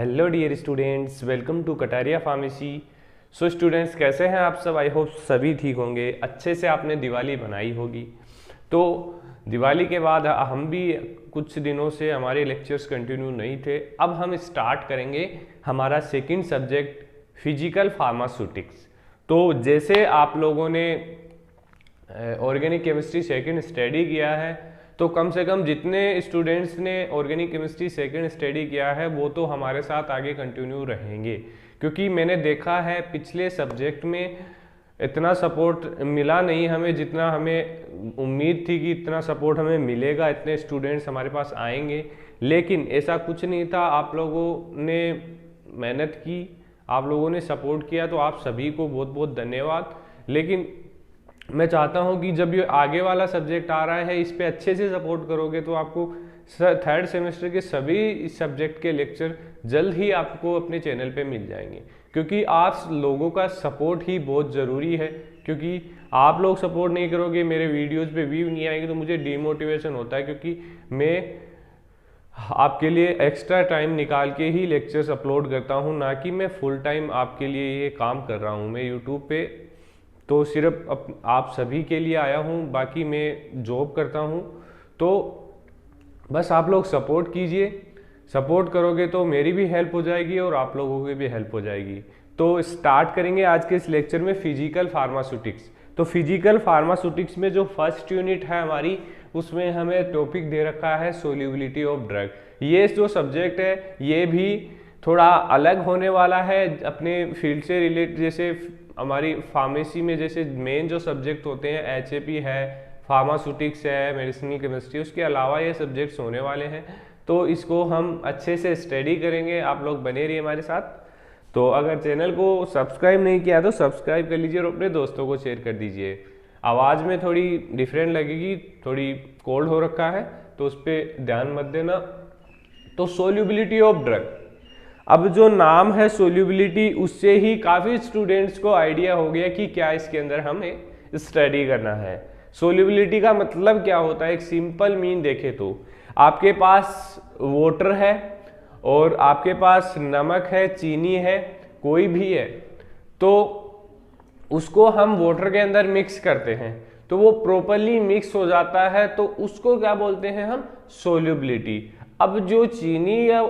Hello dear students, welcome to Kataria pharmacy. So students, कैसे हैं आप सब? आई होप सभी ठीक होंगे। अच्छे से आपने दिवाली बनाई होगी। तो दिवाली के बाद हम भी कुछ दिनों से हमारे लेक्चर्स कंटिन्यू नहीं थे। अब हम स्टार्ट करेंगे हमारा सेकंड सब्जेक्ट फिजिकल फार्मास्यूटिक्स। तो जैसे आप लोगों ने ऑर्गेनिक केमिस्ट्री सेकंड स्टडी किया है, तो कम से कम जितने स्टूडेंट्स ने ऑर्गेनिक केमिस्ट्री सेकंड स्टडी किया है वो तो हमारे साथ आगे कंटिन्यू रहेंगे, क्योंकि मैंने देखा है पिछले सब्जेक्ट में इतना सपोर्ट मिला नहीं हमें जितना हमें उम्मीद थी कि इतना सपोर्ट हमें मिलेगा, इतने स्टूडेंट्स हमारे पास आएंगे। लेकिन ऐसा कुछ नहीं था। आप लोगों ने मेहनत की, आप लोगों ने सपोर्ट किया, तो आप सभी को बहुत बहुत धन्यवाद। लेकिन मैं चाहता हूं कि जब ये आगे वाला सब्जेक्ट आ रहा है इस पे अच्छे से सपोर्ट करोगे तो आपको थर्ड सेमेस्टर के सभी सब्जेक्ट के लेक्चर जल्द ही आपको अपने चैनल पे मिल जाएंगे, क्योंकि आप लोगों का सपोर्ट ही बहुत ज़रूरी है। क्योंकि आप लोग सपोर्ट नहीं करोगे, मेरे वीडियोज़ पे व्यू नहीं आएंगे, तो मुझे डीमोटिवेशन होता है, क्योंकि मैं आपके लिए एक्स्ट्रा टाइम निकाल के ही लेक्चर्स अपलोड करता हूं, ना कि मैं फुल टाइम आपके लिए ये काम कर रहा हूं। मैं यूट्यूब पे तो सिर्फ आप सभी के लिए आया हूं, बाकी मैं जॉब करता हूं। तो बस आप लोग सपोर्ट कीजिए। सपोर्ट करोगे तो मेरी भी हेल्प हो जाएगी और आप लोगों की भी हेल्प हो जाएगी। तो स्टार्ट करेंगे आज के इस लेक्चर में फिजिकल फार्मास्यूटिक्स। तो फिजिकल फार्मास्यूटिक्स में जो फर्स्ट यूनिट है हमारी, उसमें हमें टॉपिक दे रखा है सोल्यूबिलिटी ऑफ ड्रग। ये जो सब्जेक्ट है ये भी थोड़ा अलग होने वाला है अपने फील्ड से रिलेटेड। जैसे हमारी फार्मेसी में जैसे मेन जो सब्जेक्ट होते हैं एचएपी है, फार्मास्यूटिक्स है, मेडिसिनल केमिस्ट्री, उसके अलावा ये सब्जेक्ट्स होने वाले हैं। तो इसको हम अच्छे से स्टडी करेंगे। आप लोग बने रहिए हमारे साथ। तो अगर चैनल को सब्सक्राइब नहीं किया तो सब्सक्राइब कर लीजिए और अपने दोस्तों को शेयर कर दीजिए। आवाज़ में थोड़ी डिफरेंट लगेगी, थोड़ी कोल्ड हो रखा है, तो उस पर ध्यान मत देना। तो सोल्यूबिलिटी ऑफ ड्रग, अब जो नाम है सोल्यूबिलिटी, उससे ही काफ़ी स्टूडेंट्स को आइडिया हो गया कि क्या इसके अंदर हमें स्टडी करना है। सोल्यूबिलिटी का मतलब क्या होता है? एक सिंपल मीन देखे तो आपके पास वाटर है और आपके पास नमक है, चीनी है, कोई भी है, तो उसको हम वाटर के अंदर मिक्स करते हैं तो वो प्रॉपरली मिक्स हो जाता है, तो उसको क्या बोलते हैं हम? सोल्यूबिलिटी। अब जो चीनी या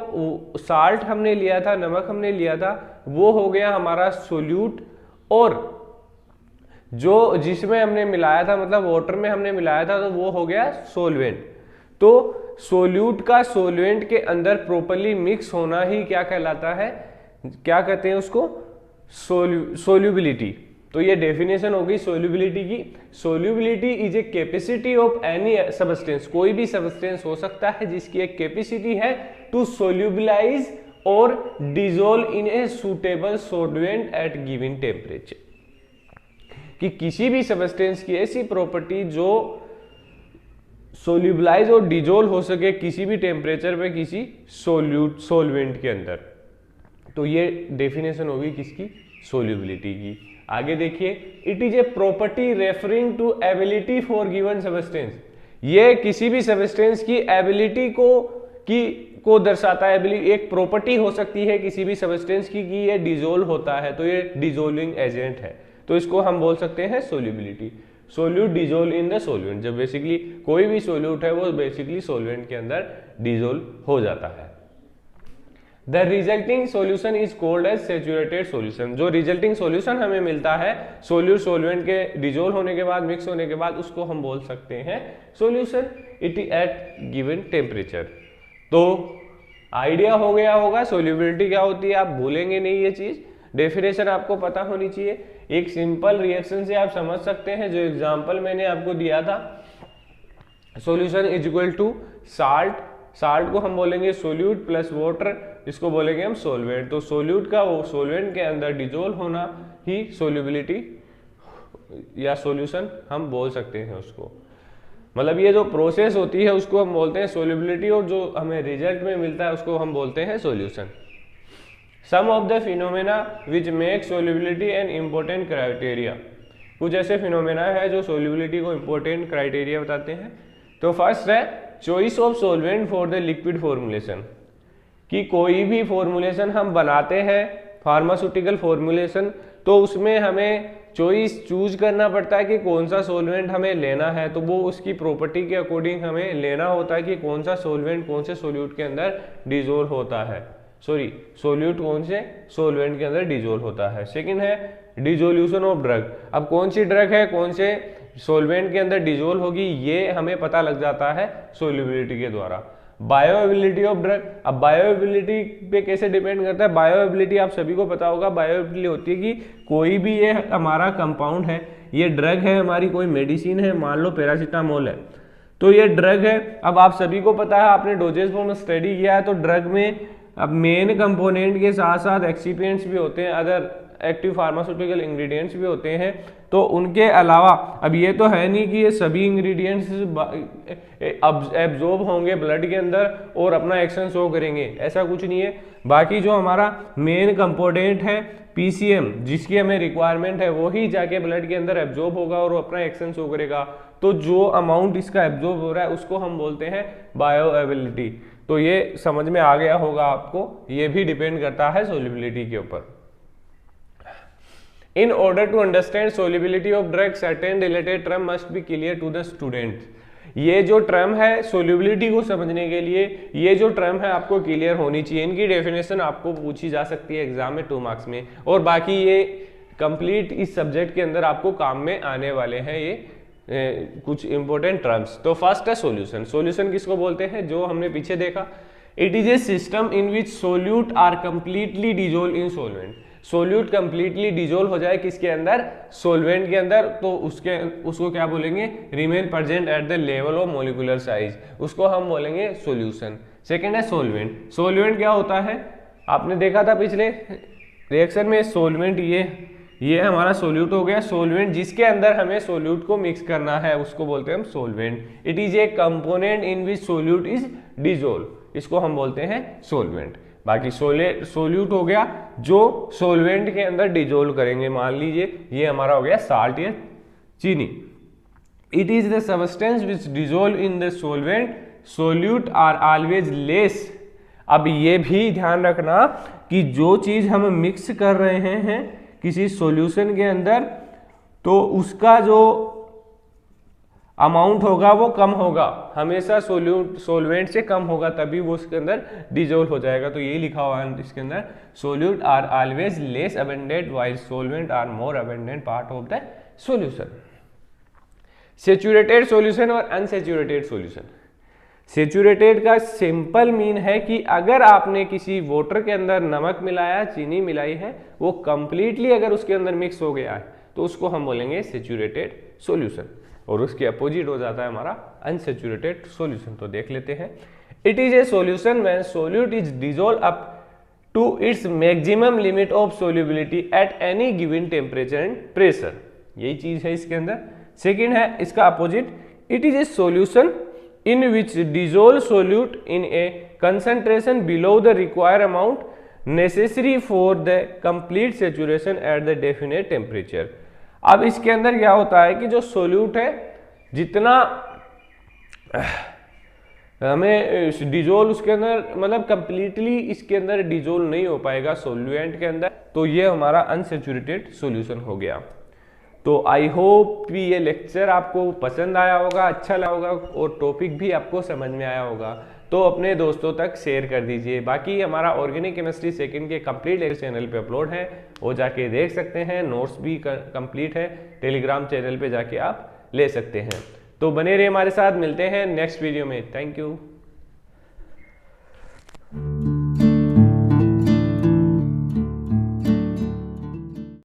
साल्ट हमने लिया था, नमक हमने लिया था, वो हो गया हमारा सोल्यूट, और जो जिसमें हमने मिलाया था, मतलब वाटर में हमने मिलाया था, तो वो हो गया सोलवेंट। तो सोल्यूट का सोलवेंट के अंदर प्रॉपरली मिक्स होना ही क्या कहलाता है? क्या कहते हैं उसको? सोल्यूबिलिटी। तो ये डेफिनेशन होगी सोल्यूबिलिटी की। Solubility is a capacity of any substance, कोई भी सबस्टेंस हो सकता है जिसकी एक कैपेसिटी है टू सोल्यूबलाइज और dissolve in a suitable solvent eight given temperature, कि किसी भी सबस्टेंस की ऐसी प्रॉपर्टी जो सोल्यूबलाइज और डिजोल्व हो सके किसी भी टेम्परेचर पे किसी सोल्वेंट के अंदर। तो ये डेफिनेशन होगी किसकी? सोल्यूबिलिटी की। आगे देखिए, it is a property referring to ability for given substance. ये किसी भी सबस्टेंस की एबिलिटी को दर्शाता है। एक प्रॉपर्टी हो सकती है किसी भी सबस्टेंस की कि ये डिजोल्व होता है, तो ये डिजोल्विंग एजेंट है, तो इसको हम बोल सकते हैं solubility. Solute dissolve in the सोल्वेंट, जब बेसिकली कोई भी सोल्यूट है वो बेसिकली सोल्वेंट के अंदर डिजोल्व हो जाता है। The resulting solution is called as saturated solution. जो रिजल्टिंग सोल्यूशन हमें मिलता है सोल्यूट सोल्वेंट के डिजोल्व होने के बाद, मिक्स होने के बाद, उसको हम बोल सकते हैं solution it at given temperature. तो आइडिया हो गया होगा सोल्यूबिलिटी क्या होती है, आप भूलेंगे नहीं ये चीज। डेफिनेशन आपको पता होनी चाहिए। एक सिंपल रिएक्शन से आप समझ सकते हैं, जो एग्जांपल मैंने आपको दिया था, solution is equal to salt. Salt को हम बोलेंगे सोल्यूट प्लस वाटर, इसको बोलेंगे हम सोलवेंट। तो सोल्यूट का वो सोलवेंट के अंदर डिजोल्व होना ही सोल्यूबिलिटी या सॉल्यूशन हम बोल सकते हैं उसको। मतलब ये जो प्रोसेस होती है उसको हम बोलते हैं सोल्यूबिलिटी, और जो हमें रिजल्ट में मिलता है उसको हम बोलते हैं solution. Some of the phenomena which make solubility an important criteria. कुछ ऐसे फिनोमेना है जो सोल्यूबिलिटी को इम्पोर्टेंट क्राइटेरिया बताते हैं। तो फर्स्ट है choice of solvent for the liquid formulation. कि कोई भी फॉर्मूलेशन हम बनाते हैं, फार्मास्यूटिकल फॉर्मूलेशन, तो उसमें हमें चूज करना पड़ता है कि कौन सा सॉल्वेंट हमें लेना है। तो वो उसकी प्रॉपर्टी के अकॉर्डिंग हमें लेना होता है कि कौन सा सॉल्वेंट कौन से सोल्यूट के अंदर डिजोल्व होता है, सोल्यूट कौन से सॉल्वेंट के अंदर डिजोल्व होता है। सेकंड है डिजोल्यूशन ऑफ ड्रग। अब कौन सी ड्रग है कौन से सॉल्वेंट के अंदर डिजोल्व होगी, ये हमें पता लग जाता है सोल्यूबिलिटी के द्वारा। बायोएबिलिटी ऑफ ड्रग, अब बायोएबिलिटी पे कैसे डिपेंड करता है, बायोएबिलिटी आप सभी को पता होगा, बायोएबिलिटी होती है कि कोई भी ये हमारा कंपाउंड है, ये ड्रग है हमारी, कोई मेडिसिन है, मान लो पैरासीटामोल है, तो ये ड्रग है। अब आप सभी को पता है, आपने डोजेज फॉर्म स्टडी किया है, तो ड्रग में अब मेन कंपोनेंट के साथ साथ एक्सिपिएंट्स भी होते हैं, अदर एक्टिव फार्मास्यूटिकल इंग्रेडिएंट्स भी होते हैं। तो उनके अलावा अब ये तो है नहीं कि ये सभी इंग्रेडिएंट्स एब्जॉर्ब होंगे ब्लड के अंदर और अपना एक्शन शो करेंगे, ऐसा कुछ नहीं है। बाकी जो हमारा मेन कंपोनेंट है पीसीएम, जिसकी हमें रिक्वायरमेंट है, वो ही जाके ब्लड के अंदर एब्जॉर्ब होगा और अपना एक्शन शो करेगा। तो जो अमाउंट इसका एब्जॉर्ब हो रहा है उसको हम बोलते हैं बायोएबिलिटी। तो ये समझ में आ गया होगा आपको, ये भी डिपेंड करता है सोल्युबिलिटी के ऊपर। In order to understand solubility of drug, certain related term must be clear to the student. ये जो टर्म है सोल्यूबिलिटी को समझने के लिए, ये जो टर्म है आपको क्लियर होनी चाहिए। इनकी डेफिनेशन आपको पूछी जा सकती है एग्जाम में 2 मार्क्स में, और बाकी ये कंप्लीट इस सब्जेक्ट के अंदर आपको काम में आने वाले हैं ये कुछ इंपॉर्टेंट टर्म्स। तो फर्स्ट है सोल्यूशन। सोल्यूशन किसको बोलते हैं, जो हमने पीछे देखा, it is a system in which solute are completely dissolve in solvent. Solute completely dissolve हो जाए किसके अंदर, सोलवेंट के अंदर, तो उसको क्या बोलेंगे, remain present at the level of molecular size, उसको हम बोलेंगे सोल्यूशन। सेकेंड है सोलवेंट। सोलवेंट क्या होता है, आपने देखा था पिछले रिएक्शन में, सोलवेंट ये हमारा सोल्यूट हो गया। सोलवेंट जिसके अंदर हमें सोल्यूट को मिक्स करना है उसको बोलते हैं हम solvent. It is A component in which solute is dissolve, इसको हम बोलते हैं सोलवेंट। बाकी सोल्यूट हो गया जो सोलवेंट के अंदर डिजोल्व करेंगे, मान लीजिए ये हमारा हो गया साल्ट या चीनी। It is the substance which dissolve in the solvent, solute are always less. अब ये भी ध्यान रखना कि जो चीज हम मिक्स कर रहे हैं किसी सॉल्यूशन के अंदर, तो उसका जो अमाउंट होगा वो कम होगा, हमेशा सोलवेंट से कम होगा, तभी वो उसके अंदर डिजोल्व हो जाएगा। तो यही लिखा हुआ है इसके अंदर, solute are always less abundant while solvent are more abundant part of the solution. Saturated solution और अनसेचुरेटेड सॉल्यूशन। सेचुरेटेड का सिंपल मीन है कि अगर आपने किसी वाटर के अंदर नमक मिलाया, चीनी मिलाई है, वो कंप्लीटली अगर उसके अंदर मिक्स हो गया है तो उसको हम बोलेंगे सेचुरेटेड सॉल्यूशन, और उसके अपोजिट हो जाता है हमारा अनसेचुरेटेड सॉल्यूशन। तो देख लेते हैं। It is a solution when solute is dissolve up to its maximum limit of solubility at any given temperature and pressure, यही चीज है इसके अंदर। सेकेंड है इसका opposite, it is a solution in which dissolve solute in a concentration below the required amount necessary for the complete saturation at the definite temperature। अब इसके अंदर क्या होता है कि जो सोल्यूट है जितना हमें डिजोल्व उसके अंदर, मतलब कंप्लीटली इसके अंदर डिजोल्व नहीं हो पाएगा सोल्यूएंट के अंदर, तो ये हमारा अनसेचुरेटेड सॉल्यूशन हो गया। तो आई होप ये लेक्चर आपको पसंद आया होगा, अच्छा लगा होगा, और टॉपिक भी आपको समझ में आया होगा। तो अपने दोस्तों तक शेयर कर दीजिए। बाकी हमारा ऑर्गेनिक केमिस्ट्री सेकंड के कंप्लीट लेक्चर चैनल पे अपलोड है, वो जाके देख सकते हैं। नोट्स भी कंप्लीट है, टेलीग्राम चैनल पे जाके आप ले सकते हैं। तो बने रहिए हमारे साथ, मिलते हैं नेक्स्ट वीडियो में। Thank you.